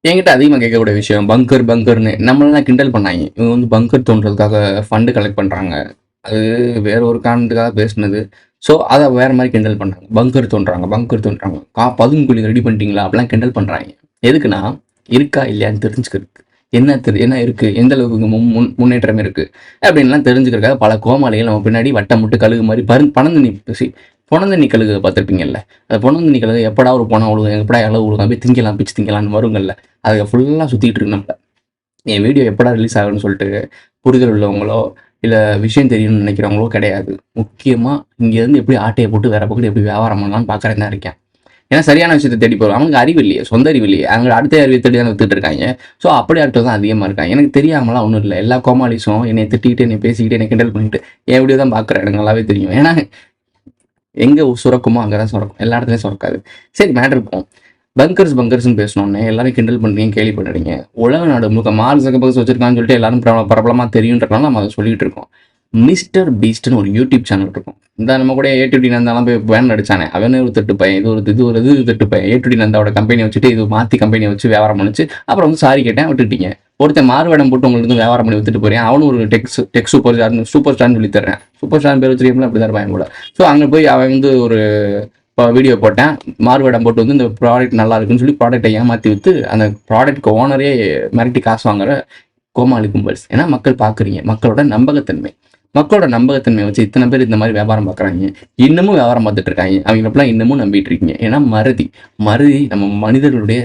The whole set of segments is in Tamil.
என்கிட்ட அதிகமாக கேட்கக்கூடிய விஷயம் பங்கர்னு நம்மளெல்லாம் கிண்டல் பண்ணாங்க. இவங்க வந்து பங்கர் தோண்டுறதுக்காக ஃபண்ட் கலெக்ட் பண்ணுறாங்க. அது வேற ஒரு காரணத்துக்காக பேசினது. ஸோ அதை வேற மாதிரி கிண்டல் பண்ணாங்க. பங்கர் தோன்றாங்க பதுங்குகுழி ரெடி பண்ணிட்டீங்களா அப்படிலாம் கிண்டல் பண்ணுறாங்க. எதுக்குன்னா இருக்கா இல்லையான்னு தெரிஞ்சுக்கிறதுக்கு. என்ன இருக்கு, எந்த அளவுக்கு முன்னேற்றம் இருக்கு அப்படின்லாம் தெரிஞ்சுக்கிறதுக்காக பல கோமாளிகள் நம்ம பின்னாடி வட்டம் விட்டு கழுகு மாதிரி பணந்தண்ணி பொணந்தண்ணி கழுகு பார்த்துருப்பீங்கல்ல. அந்த பொணந்தண்ணி கழுகு எப்படா ஒரு பணம் விழுகும், எப்படா இளவு விழுகும், அப்படியே திங்கலாம் பிச்சு திங்கலாம்னு வருங்கல்ல. அதுக்கு ஃபுல்லாக சுற்றிட்டு இருக்கு நம்மள. என் வீடியோ எப்படா ரிலீஸ் ஆகுன்னு சொல்லிட்டு புரிதல் உள்ளவங்களோ இல்லை விஷயம் தெரியணும்னு நினைக்கிறவங்களோ கிடையாது. முக்கியமாக இங்கேருந்து எப்படி ஆட்டையை போட்டு வேற பக்கத்து எப்படி வியாபாரம் பண்ணலாம்னு பார்க்குறேன் தான் இருக்கேன். ஏன்னா சரியான விஷயத்தை தேடி போகிறோம். அவங்களுக்கு அறிவு இல்லையே, சொந்த அறிவு இல்லையே, அவங்க அடுத்த அறிவை தேடி தான் வித்துட்டு இருக்காங்க. ஸோ அப்படி ஆட்கள் தான் அதிகமாக இருக்காங்க. எனக்கு தெரியாமலாம் ஒன்றும் இல்லை. எல்லா கோமாளிஸும் என்னை திட்டிகிட்டு என்னை பேசிக்கிட்டு என்னை கிண்டல் பண்ணிட்டு என் வீடியோ தான் பார்க்குறேன். எனக்கு நல்லாவே தெரியும். ஏன்னா எங்கே சுரக்குமோ அங்கே தான் சுரக்கும், எல்லா இடத்துலையும் சுரக்காது. சரி, மேட்ரு போகும். பங்கர்ஸ்னு பேசணுன்னே எல்லாரும் கிண்டல் பண்ணுறீங்க, கேள்வி பண்ணுறீங்க. உலக நாடு முழுக்க மார்க் ஜக்கர்பர்க் வச்சிருக்கான்னு சொல்லிட்டு எல்லாரும் பிரபலமாக தெரியுன்றனால நம்ம அதை சொல்லிட்டு இருக்கோம். மிஸ்டர் பீஸ்ட்னு ஒரு யூடியூப் சேனல் இருக்கும். இந்த நம்ம கூட ஏடிடி நந்தாலாம் போய் பேன் அடிச்சானே, அவனே ஒரு திட்டு பையன், இது ஒரு திட்டு பையன். ஏடிடி நந்தாவோட கம்பெனியை வச்சுட்டு இது மாற்றி கம்பெனியை வச்சு வியாபாரம் பண்ணிச்சு. அப்புறம் வந்து சாரி கேட்டேன், விட்டுட்டீங்க. ஒருத்தன் மாறுவேடம் போட்டு உங்களுக்கு வியாபாரம் பண்ணி வித்துட்டு போறேன். அவனும் ஒரு டெக் சூப்பர் ஸ்டார்னு சொல்லி தர்றேன். சூப்பர் ஸ்டார் பேர் வச்சிருக்கீங்களா, அப்படி தான் இருப்பாங்க கூட. ஸோ அங்கே போய் அவன் வந்து ஒரு வீடியோ போட்டேன், மாறுவேடம் போட்டு வந்து இந்த ப்ராடக்ட் நல்லா இருக்குன்னு சொல்லி ப்ராடக்ட்டை ஏமாற்றி விற்று அந்த ப்ராடக்ட்க்கு ஓனரே மிரட்டி காசு வாங்குற கோமாளி கும்பல்ஸ். ஏன்னா மக்கள் பார்க்குறீங்க, மக்களோட நம்பகத்தன்மை வச்சு இத்தனை பேர் இந்த மாதிரி வியாபாரம் பார்க்குறாங்க, இன்னமும் வியாபாரம் பார்த்துட்டு இருக்காங்க. அவங்களப்பெல்லாம் இன்னமும் நம்பிட்டு இருக்கீங்க. ஏன்னா மறதி நம்ம மனிதர்களுடைய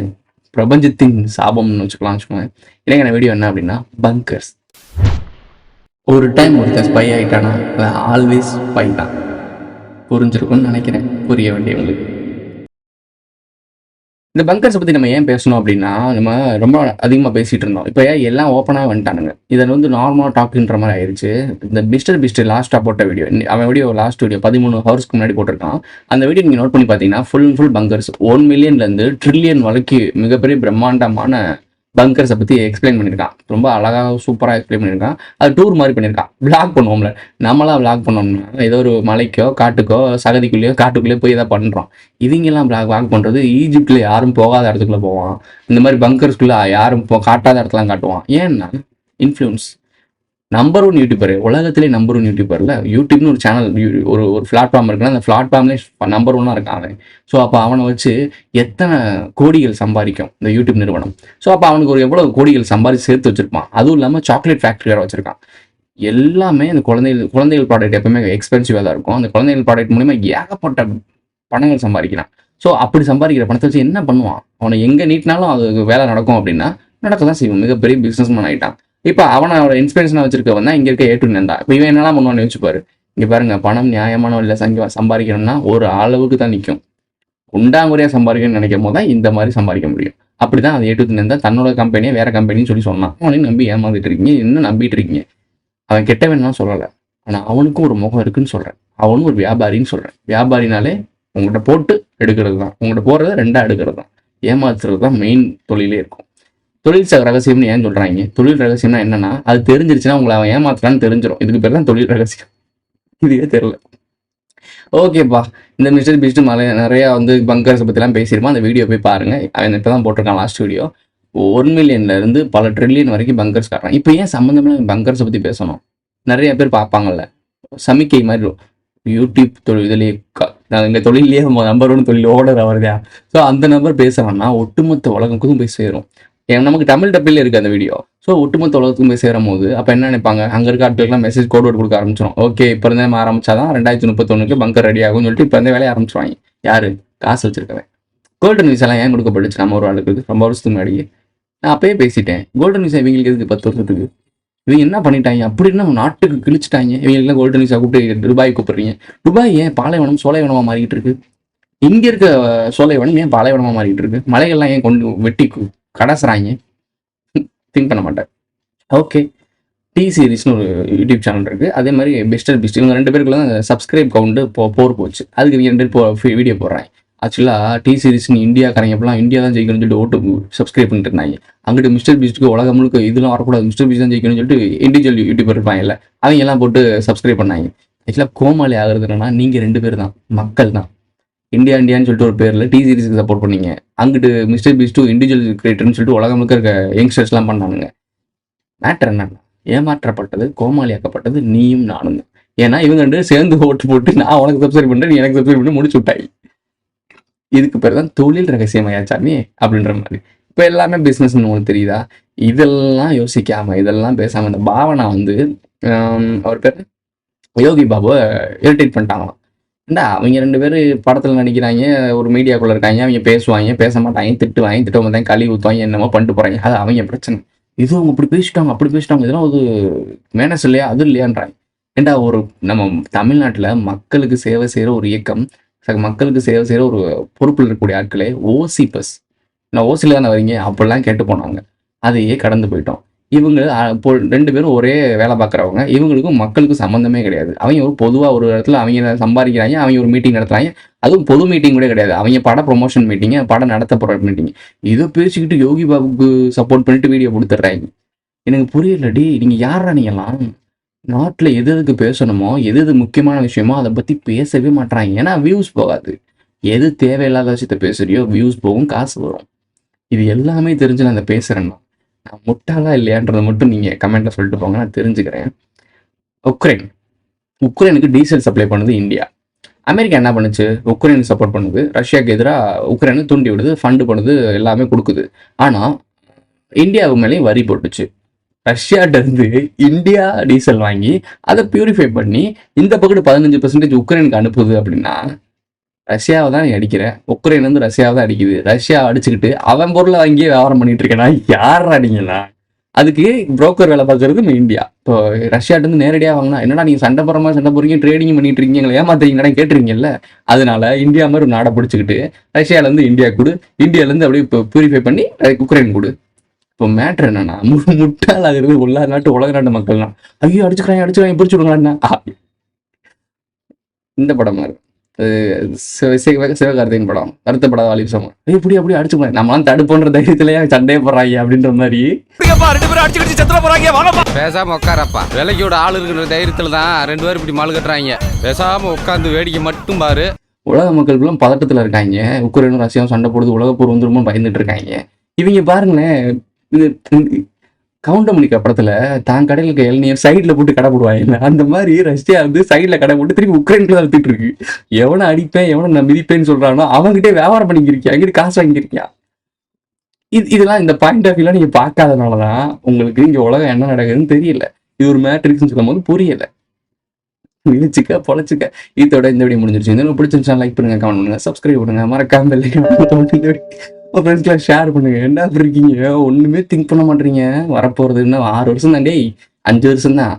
பிரபஞ்சத்தின் சாபம்னு வச்சுக்கோங்க. எனக்கு வீடியோ என்ன அப்படின்னா, பங்கர்ஸ். ஒரு டைம் ஒருத்தன் ஸ்பை ஆகிட்டானா ஆல்வேஸ் ஸ்பை தான். புரிஞ்சிருக்கும்னு நினைக்கிறேன், புரிய வேண்டியவங்களுக்கு. இந்த பங்கர்ஸை பற்றி நம்ம ஏன் பேசணும் அப்படின்னா, நம்ம ரொம்ப அதிகமாக பேசிகிட்டு இருந்தோம். இப்போ எல்லாம் ஓப்பனாக வந்துட்டானுங்க. இதை வந்து நார்மலாக டாக்குன்ற மாதிரி ஆயிடுச்சு. இந்த மிஸ்டர் பீஸ்ட் லாஸ்ட்டாக போட்ட வீடியோ, அவன் லாஸ்ட் வீடியோ 13 ஹவர்ஸ்க்கு முன்னாடி போட்டிருக்கான். அந்த வீடியோ நீங்கள் நோட் பண்ணி பார்த்தீங்கன்னா ஃபுல் பங்கர்ஸ் 1 மில்லியன்லேருந்து ட்ரில்லியன் வரைக்கும் மிகப்பெரிய பிரம்மாண்டமான பங்கர்ஸை பற்றி எக்ஸ்பிளைன் பண்ணியிருக்கான். ரொம்ப அழகாக சூப்பராக எக்ஸ்பிளைன் பண்ணியிருக்கான். அது டூர் மாதிரி பண்ணியிருக்கான். விளாக் பண்ணுவோம்ல, நம்மளாம் விளாக் பண்ணோம்னா ஏதோ ஒரு மலைக்கோ காட்டுக்கோ காட்டுக்குள்ளேயோ போய் எதாவது பண்ணுறோம். இவங்கெல்லாம் விளாக் பண்ணுறது ஈஜிப்டில் யாரும் போகாத இடத்துக்குள்ளே போவான். இந்த மாதிரி பங்கர்ஸ்குள்ளே யாரும் காட்டாத இடத்துலாம் காட்டுவான். ஏன்னா இன்ஃப்ளூயன்ஸ். நம்பர் 1 யூடியூபர், உலகத்திலே நம்பர் 1 யூடியூபர்ல யூடியூப்னு ஒரு சேனல், ஒரு பிளாட்ஃபார்ம் இருக்குன்னா அந்த பிளாட்ஃபார்ம்லேயே நம்பர் 1 இருக்கான் அவன். ஸோ அப்போ அவனை வச்சு எத்தனை கோடிகள் சம்பாதிக்கும் இந்த யூடியூப் நிறுவனம். ஸோ அப்போ அவனுக்கு ஒரு எவ்வளோ கோடிகள் சம்பாதிச்சு சேர்த்து வச்சிருப்பான். அதுவும் இல்லாமல் சாக்லேட் ஃபேக்ட்ரி வேறு வச்சிருக்கான். எல்லாமே இந்த குழந்தைகள் ப்ராடக்ட் எப்பவுமே எக்ஸ்பென்சிவாக தான் இருக்கும். அந்த குழந்தைகள் ப்ராடக்ட் மூலிமா ஏகப்பட்ட பணங்கள் சம்பாதிக்கிறான். ஸோ அப்படி சம்பாதிக்கிற பணத்தை வச்சு என்ன பண்ணுவான்? அவனை எங்கே நீட்டினாலும் அது வேலை நடக்கும் அப்படின்னா நடக்க தான் செய்வோம். மிகப்பெரிய பிஸ்னஸ்மேன் ஆகிட்டான். இப்போ அவனோட இன்ஸ்பிரேஷனாக வச்சிருக்கவன் தான் இங்கே இருக்க ஏ டு நந்தா. இப்போ இவன் என்னெல்லாம் பண்ணுவான்னு வச்சுப்பாரு. இங்கே பாருங்க, பணம் நியாயமான வழியில் சம்பாதிக்கணும்னா ஒரு அளவுக்கு தான் நிற்கும். உண்டாங்குறையாக சம்பாதிக்கணும்னு நினைக்கும் போது தான் இந்த மாதிரி சம்பாதிக்க முடியும். அப்படி தான் அது ஏ டு நந்தா தன்னோட கம்பெனியை வேற கம்பெனின்னு சொல்லி சொன்னான். அவனையும் நம்பி ஏமாந்துட்டு இருக்கீங்க, இன்னும் நம்பிட்டு இருக்கீங்க. அவன் கெட்டவன்லாம் சொல்லலை, ஆனால் அவனுக்கும் ஒரு முகம் இருக்குன்னு சொல்கிறேன். அவனும் ஒரு வியாபாரின்னு சொல்கிறேன். வியாபாரினாலே உங்கள்கிட்ட போட்டு எடுக்கிறது தான், உங்கள்கிட்ட போடுறத 2ஆக எடுக்கிறது தான். ஏமாத்துறது தான் மெயின் தொழிலே இருக்கும். தொழில் ரகசியம்னு ஏன் சொல்றாங்க? தொழில் ரகசியம்னா என்னன்னா, அது தெரிஞ்சிருச்சுன்னா உங்களை அவன் ஏமாத்துறான்னு தெரிஞ்சிடும். இதுக்கு பேர் தான் தொழில் ரகசியம். இதுவே தெரியல. ஓகேப்பா, இந்த மிஸ்டர் பீஸ்ட் நிறைய வந்து பங்கர்ஸை பற்றிலாம் பேசியிருப்பான். அந்த வீடியோ போய் பாருங்க. அவன் இப்போ தான் போட்டிருக்கான் லாஸ்ட் வீடியோ. 1 மில்லியன்ல இருந்து பல ட்ரில்லியன் வரைக்கும் பங்கர்ஸ் காட்டுறான். இப்போ ஏன் சம்மந்தமான பங்கர்ஸை பற்றி பேசணும்? நிறைய பேர் பார்ப்பாங்கல்ல, சமிக்கை மாதிரி யூடியூப் தொழில் இதுலேயே இந்த தொழிலே நம்பர் 1 தொழில் ஓடர் வருதா. ஸோ அந்த நம்பர் பேசுறான்னா ஒட்டுமொத்த உலகத்துக்கும் போய் சேரும். நமக்கு தமிழ் டப்பில் இருக்குது அந்த வீடியோ. ஸோ ஒட்டுமொத்த உலகத்துக்கும் போய் சேரும் போது அப்போ என்ன நினைப்பாங்க? அங்கே இருக்க ஆட்களுக்குலாம் மெசேஜ் கோட் வேர்டு கொடுக்க ஆரம்பிச்சிடும். ஓகே, இப்போ இருந்தே ஆரம்பிச்சாதான் 2031 பங்கர் ரெடி ஆகும்னு சொல்லிட்டு இப்போ இருந்தே வேலையை ஆரம்பிச்சிருவாங்க. யாரு காசு வச்சிருக்கவன். கோல்டன் விசா எல்லாம் ஏன் கொடுக்கப்பட்டுச்சு? நம்ம ஒரு ஆளுக்கு ரொம்ப வருஷத்துக்கு முன்னாடியே நான் அப்பயே பேசிட்டேன். கோல்டன் விசா இவங்களுக்கு எதுக்கு 10 வருஷத்துக்கு? இவங்க என்ன பண்ணிட்டாங்க? அப்படின்னா நாட்டுக்கு கிழிச்சிட்டாங்க. இவங்களுக்குலாம் கோல்டன் விசா கூப்பிட்டு துபாய் கூப்பிடுறீங்க. துபாய் ஏன் பாலைவனம் சோலைவனமாக மாறிக்கிட்டு இருக்கு? இங்கே இருக்க சோலைவனம் ஏன் பாலைவனமாக மாறிக்கிட்டு இருக்கு? மலைகள்லாம் ஏன் கொண்டு வெட்டி கடைசுறாங்க? திங்க் பண்ண மாட்டேன். ஓகே, டி சீரிஸ்னு ஒரு யூடியூப் சேனல் இருக்குது. அதே மாதிரி மிஸ்டர் பீஸ்ட், இவங்க 2 பேருக்குள்ள தான் சப்ஸ்கிரைப் கவுண்டு போர் போச்சு. அதுக்கு இவங்க 2 வீடியோ போடுறாங்க. ஆக்சுவலாக டி சீரிஸ்னு இந்தியாக்காரங்க எப்பலாம் இந்தியா தான் ஜெயிக்கணும்னு சொல்லிட்டு ஓட்டு சப்ஸ்கிரைப் பண்ணிட்டு இருந்தாங்க. அங்கிட்டு மிஸ்டர் பீஸ்ட்டுக்கு உலகம் முழுக்க இதெல்லாம் வரக்கூடாது, மிஸ்டர் பீஸ்ட் தான் ஜெயிக்கணும்னு சொல்லிட்டு இண்டிவிஜுவல் யூடியூபர் இருப்பாங்கல்ல, அவங்க எல்லாம் போட்டு சப்ஸ்கிரைப் பண்ணாங்க. ஆக்சுவலாக கோமாளி ஆகுறது என்னன்னா நீங்கள் 2 பேர் தான், மக்கள் தான். இந்தியா இந்தியான்னு சொல்லிட்டு ஒரு பேரில் டி சீரிஸுக்கு சப்போர்ட் பண்ணீங்க. அங்கிட்டு மிஸ்டர் பீஸ்ட் இண்டிவிஜுவல் கிரியேட்டர்னு சொல்லிட்டு உலகம் முழுக்க இருக்க யங்ஸ்டர்ஸ்லாம் பண்ணானுங்க. மேட்டர் என்னன்னா, ஏமாற்றப்பட்டது, கோமாளியாக்கப்பட்டது நீயும் நானும் தான். ஏன்னா இவங்க 2 பேரும் சேர்ந்து ஓட்டு போட்டு நான் உனக்கு சப்ஸ்கிரைப் பண்ணுறேன், நீ எனக்கு சப்ஸ்கிரைப் பண்ணி முடிச்சு விட்டாய். இதுக்கு பேர் தான் தொழில் ரகசியமாயாச்சாமி அப்படின்ற மாதிரி. இப்போ எல்லாமே பிஸ்னஸ்ன்னு உங்களுக்கு தெரியுதா? இதெல்லாம் யோசிக்காம, இதெல்லாம் பேசாம இந்த பாவனா வந்து அவர் பேர் யோகி பாபுவை இரிட்டேட் பண்ணிட்டாங்களாம். ஏன்டா அவங்க 2 பேர் படத்தில் நடிக்கிறாங்க, ஒரு மீடியாக்குள்ளே இருக்காங்க, அவங்க பேசுவாங்க, பேச மாட்டாங்க, திட்டுவாங்க, திட்ட மாட்டாங்க, கழுவி ஊற்றுவாங்க, என்னமோ பண்ணிட்டு போகிறாங்க. அது அவங்க பிரச்சனை. இது அவங்க இப்படி பேசிட்டாங்க, அப்படி பேசிட்டாங்க, இதெல்லாம் ஒரு மேனஸ் இல்லையா, அது இல்லையான்றாங்க. ஏன்டா ஒரு நம்ம தமிழ்நாட்டில் மக்களுக்கு சேவை செய்கிற ஒரு இயக்கம், மக்களுக்கு சேவை செய்கிற ஒரு பொறுப்பில் இருக்கக்கூடிய ஆட்களே ஓசி பஸ், நான் ஓசியில் தானே வரீங்க அப்படிலாம் கேட்டு போனாங்க. அதையே கடந்து போயிட்டோம். இவங்க இப்போ 2 பேரும் ஒரே வேலை பார்க்குறவங்க, இவங்களுக்கும் மக்களுக்கும் சம்மந்தமே கிடையாது. அவங்க ஒரு பொதுவாக ஒரு இடத்துல அவங்க சம்பாதிக்கிறாங்க, அவங்க ஒரு மீட்டிங் நடத்துகிறாங்க, அதுவும் பொது மீட்டிங் கூட கிடையாது, அவங்க பட ப்ரொமோஷன் மீட்டிங்கு, படம் நடத்த போகிற மீட்டிங். இதை பேசிக்கிட்டு யோகி பாபுக்கு சப்போர்ட் பண்ணிட்டு வீடியோ கொடுத்துட்றாங்க. எனக்கு புரியலடி, நீங்கள் யாரா நீங்களாம்? நாட்டில் எது எதுக்கு பேசணுமோ, எது எது முக்கியமான விஷயமோ அதை பற்றி பேசவே மாட்றாங்க. ஏன்னா வியூஸ் போகாது. எது தேவையில்லாத விஷயத்த பேசுறியோ வியூஸ் போகும், காசு வரும். இது எல்லாமே தெரிஞ்சு நான் அதை பேசுகிறேன்னா நான் முட்டாளா இல்லையான்றதை மட்டும் நீங்கள் கமெண்ட்டில் சொல்லிட்டு போங்க, நான் தெரிஞ்சுக்கிறேன். உக்ரைனுக்கு டீசல் சப்ளை பண்ணுது இந்தியா. அமெரிக்கா என்ன பண்ணுச்சு? உக்ரைனுக்கு சப்போர்ட் பண்ணுது, ரஷ்யாவுக்கு எதிராக உக்ரைனு தூண்டி விடுது, ஃபண்டு பண்ணுது, எல்லாமே கொடுக்குது. ஆனால் இந்தியாவுக்கு மேலேயும் வரி போட்டுச்சு. ரஷ்யாட்டிருந்து இந்தியா டீசல் வாங்கி அதை பியூரிஃபை பண்ணி இந்த பக்கத்து 15% உக்ரைனுக்கு அனுப்புது. அப்படின்னா ரஷ்யாவை தான் நீ அடிக்கிற, உக்ரைன் வந்து ரஷ்யாவை தான் அடிக்குது. ரஷ்யா அடிச்சுக்கிட்டு அவன் பொருளை வாங்கியே வியாபாரம் பண்ணிட்டு இருக்கேன்னா யார் அடிங்களா? அதுக்கு புரோக்கர் வேலை பார்க்கறது நம்ம இந்தியா. இப்போ ரஷ்யாட்டிருந்து நேரடியாக வாங்கினா என்னடா நீங்கள் சண்டை போடுறீங்க, ட்ரேடிங் பண்ணிட்டு இருக்கீங்க, எங்களை ஏமாத்துறீங்கடா கேட்டுருங்கல்ல. அதனால இந்தியா மாதிரி ஒரு நாடை பிடிச்சிக்கிட்டு ரஷ்யாவிலேருந்து இந்தியா கொடு, இந்தியாவிலேருந்து அப்படியே இப்போ பியூரிஃபை பண்ணி உக்ரைன் கொடு. இப்போ மேட்ரு என்னன்னா, முட்டாளாகிறது உலக நாட்டு மக்கள்னா ஐயோ அடிச்சுக்கிறாங்க பிரிச்சு விடுங்களான்னா இந்த படம் மாதிரி சிவகார்த்திகேயன் படம் வருத்தப்படாத வாலிப சமம் இப்படி அப்படி அடிச்சுக்கலாம், நம்மளாம் தடுப்புன்ற தைரியத்திலேயே சண்டையே போடுறாங்க அப்படின்ற மாதிரி. பேசாம உட்காரப்பா, விலைக்கோட ஆள் இருக்கிற தைரியத்துல தான் 2 பேரும் இப்படி மாலு கட்டுறாங்க. பேசாம உட்காந்து வேடிக்கை மட்டும் பாரு. உலக மக்களுக்குலாம் பதட்டத்தில் இருக்காங்க, உக்ரைனும் ரஷ்யாவும் சண்டை போடுது, உலக போர் வந்துருமோ பயந்துட்டு இருக்காங்க. இவங்க பாருங்களேன், இது கவுண்டமணிக்கு படத்துல தான் கடையில் இருக்க இளநீர் சைட்ல போட்டு கடை போடுவாங்க, அந்த மாதிரி ரஷ்யா வந்து சைட்ல கடை போட்டு திரும்பி உக்ரைனுக்கு தான் வித்துட்டு இருக்கு. எவனை அடிப்பேன், எவனை நான் மிதிப்பேன்னு சொல்றானோ அவங்ககிட்டே வியாபாரம் பண்ணிக்கிருக்கியா, அங்கிட்டு காசு வாங்கியிருக்கியா. இதெல்லாம் இந்த பாயிண்ட் ஆஃப் வியூலாம் நீங்க பார்க்காதனாலதான் உங்களுக்கு இங்க உலகம் என்ன நடக்குதுன்னு தெரியல. இது ஒரு மேட்ரிக்ஸ்ன்னு சொல்லும் போது புரியல. இழிச்சுக்க பொழைச்சுக்க. இதோட இந்த வீடியோ முடிஞ்சிருச்சு. இந்த பிடிச்சிருச்சா லைக் பண்ணுங்க, கமெண்ட் பண்ணுங்க, சப்ஸ்கிரைப் பண்ணுங்க, மறக்காம பெல் ஐகானை ஃப்ரெண்ட்ஸ்லாம் ஷேர் பண்ணுங்க. என்ன அப்படி இருக்கீங்க, ஒண்ணுமே திங்க் பண்ண மாட்டீங்க. வரப்போறது இன்னும் 6 வருஷம் தான், 5 வருஷம் தான்.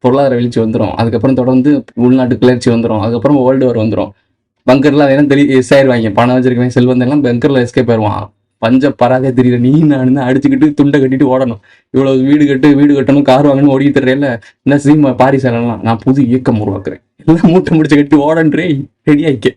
பொருளாதார வீழ்ச்சி வந்துடும், அதுக்கப்புறம் தொடர்ந்து உள்நாட்டு கிளர்ச்சி வந்துடும், அதுக்கப்புறம் வேர்ல்டு வார் வந்துடும். பங்கர்லாம் வேணும் எஸ் ஆயிடுவாங்க, பணம் வச்சிருக்கேன் செல்வந்தெல்லாம் பங்கர்ல எஸ்கேப் ஆயிடுவான். பஞ்ச பராதே தெரியல, நீ நான் அடிச்சுக்கிட்டு துண்டை கட்டிட்டு ஓடணும். இவ்வளவு வீடு கட்டணும், கார் வாங்கணும், ஓடி தெரியல. இந்த சீமா பாரிசாலாம் நான் புது இயக்கம் உருவாக்குறேன், எல்லாம் மூட்டை முடிச்சு கட்டி ஓடன்றே ரெடி ஆயிக்க.